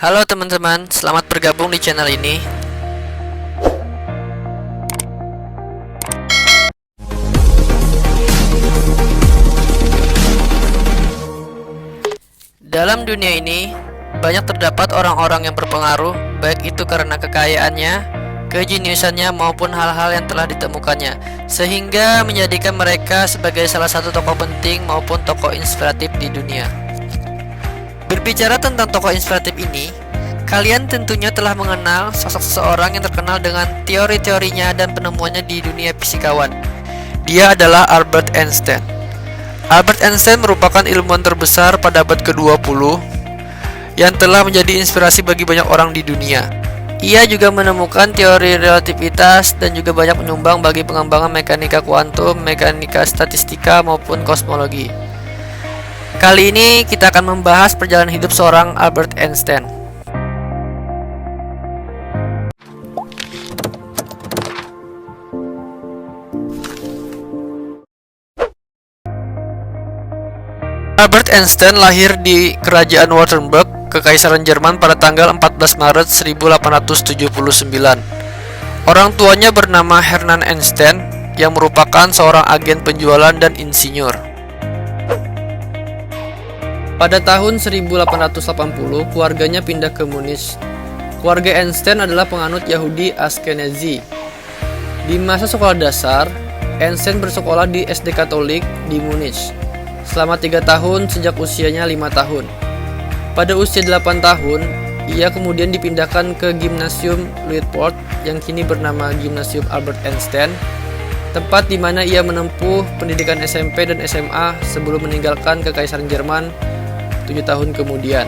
Halo teman-teman, selamat bergabung di channel ini. Dalam dunia ini, banyak terdapat orang-orang yang berpengaruh, baik itu karena kekayaannya, kejeniusannya, maupun hal-hal yang telah ditemukannya, sehingga menjadikan mereka sebagai salah satu tokoh penting maupun tokoh inspiratif di dunia. Berbicara tentang tokoh inspiratif ini, kalian tentunya telah mengenal sosok seseorang yang terkenal dengan teori-teorinya dan penemuannya di dunia fisikawan. Dia adalah Albert Einstein. Albert Einstein merupakan ilmuwan terbesar pada abad ke-20 yang telah menjadi inspirasi bagi banyak orang di dunia. Ia juga menemukan teori relativitas dan juga banyak menyumbang bagi pengembangan mekanika kuantum, mekanika statistika, maupun kosmologi. Kali ini kita akan membahas perjalanan hidup seorang Albert Einstein. Albert Einstein lahir di Kerajaan Württemberg, Kekaisaran Jerman pada tanggal 14 Maret 1879. Orang tuanya bernama Hermann Einstein yang merupakan seorang agen penjualan dan insinyur. Pada tahun 1880, keluarganya pindah ke Munich. Keluarga Einstein adalah penganut Yahudi Ashkenazi. Di masa sekolah dasar, Einstein bersekolah di SD Katolik di Munich selama 3 tahun sejak usianya 5 tahun. Pada usia 8 tahun, ia kemudian dipindahkan ke Gymnasium Luitpold yang kini bernama Gymnasium Albert Einstein, tempat di mana ia menempuh pendidikan SMP dan SMA sebelum meninggalkan Kekaisaran Jerman 7 tahun kemudian.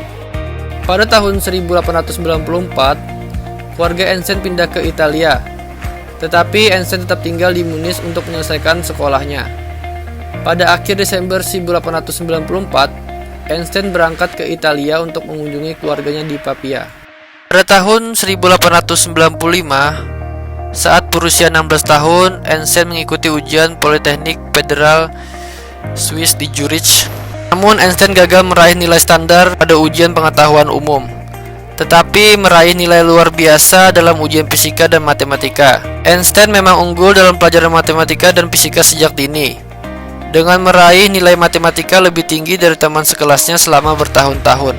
Pada tahun 1894, keluarga Einstein pindah ke Italia, tetapi Einstein tetap tinggal di Munich untuk menyelesaikan sekolahnya. Pada akhir Desember 1894, Einstein berangkat ke Italia untuk mengunjungi keluarganya di Pavia. Pada tahun 1895, saat berusia 16 tahun, Einstein mengikuti ujian Politeknik Federal Swiss di Zurich. Namun Einstein gagal meraih nilai standar pada ujian pengetahuan umum, tetapi meraih nilai luar biasa dalam ujian fisika dan matematika. Einstein memang unggul dalam pelajaran matematika dan fisika sejak dini, dengan meraih nilai matematika lebih tinggi dari teman sekelasnya selama bertahun-tahun.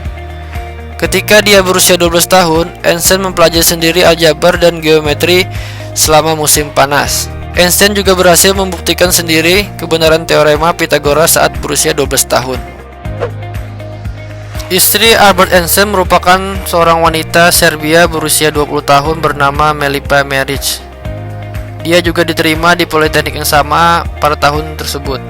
Ketika dia berusia 12 tahun, Einstein mempelajari sendiri aljabar dan geometri selama musim panas. Einstein juga berhasil membuktikan sendiri kebenaran teorema Pythagoras saat berusia 12 tahun. Istri Albert Einstein merupakan seorang wanita Serbia berusia 20 tahun bernama Melipa Maric. Dia juga diterima di Politeknik yang sama pada tahun tersebut.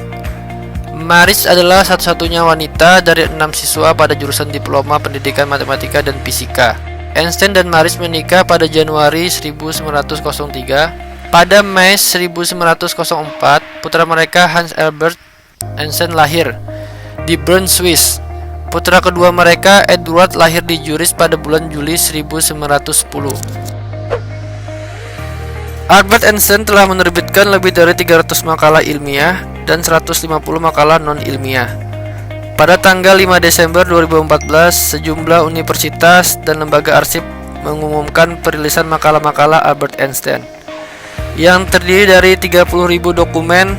Maric adalah satu-satunya wanita dari 6 siswa pada jurusan diploma pendidikan matematika dan fisika. Einstein dan Maric menikah pada Januari 1903. Pada Mei 1904, putra mereka Hans Albert Einstein lahir di Bern, Swiss. Putra kedua mereka Edward lahir di Zurich pada bulan Juli 1910. Albert Einstein telah menerbitkan lebih dari 300 makalah ilmiah dan 150 makalah non-ilmiah. Pada tanggal 5 Desember 2014, sejumlah universitas dan lembaga arsip mengumumkan perilisan makalah-makalah Albert Einstein yang terdiri dari 30.000 dokumen.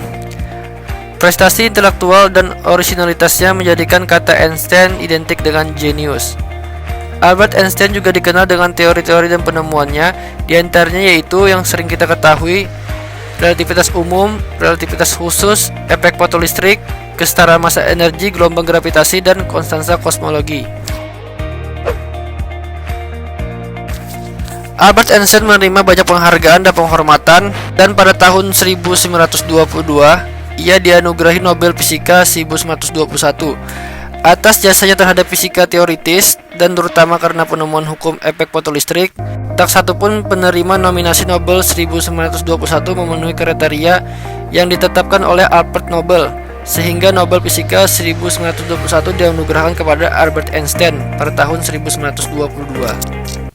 Prestasi intelektual dan orisinalitasnya menjadikan kata Einstein identik dengan jenius. Albert Einstein juga dikenal dengan teori-teori dan penemuannya, diantaranya yaitu yang sering kita ketahui: relativitas umum, relativitas khusus, efek fotolistrik, kesetaraan massa energi, gelombang gravitasi, dan konstansa kosmologi. Albert Einstein menerima banyak penghargaan dan penghormatan, dan pada tahun 1922 ia dianugerahi Nobel Fisika 1921 atas jasanya terhadap fisika teoritis dan terutama karena penemuan hukum efek fotolistrik. Tak satu pun penerima nominasi Nobel 1921 memenuhi kriteria yang ditetapkan oleh Alfred Nobel, sehingga Nobel Fisika 1921 dianugerahkan kepada Albert Einstein pada tahun 1922.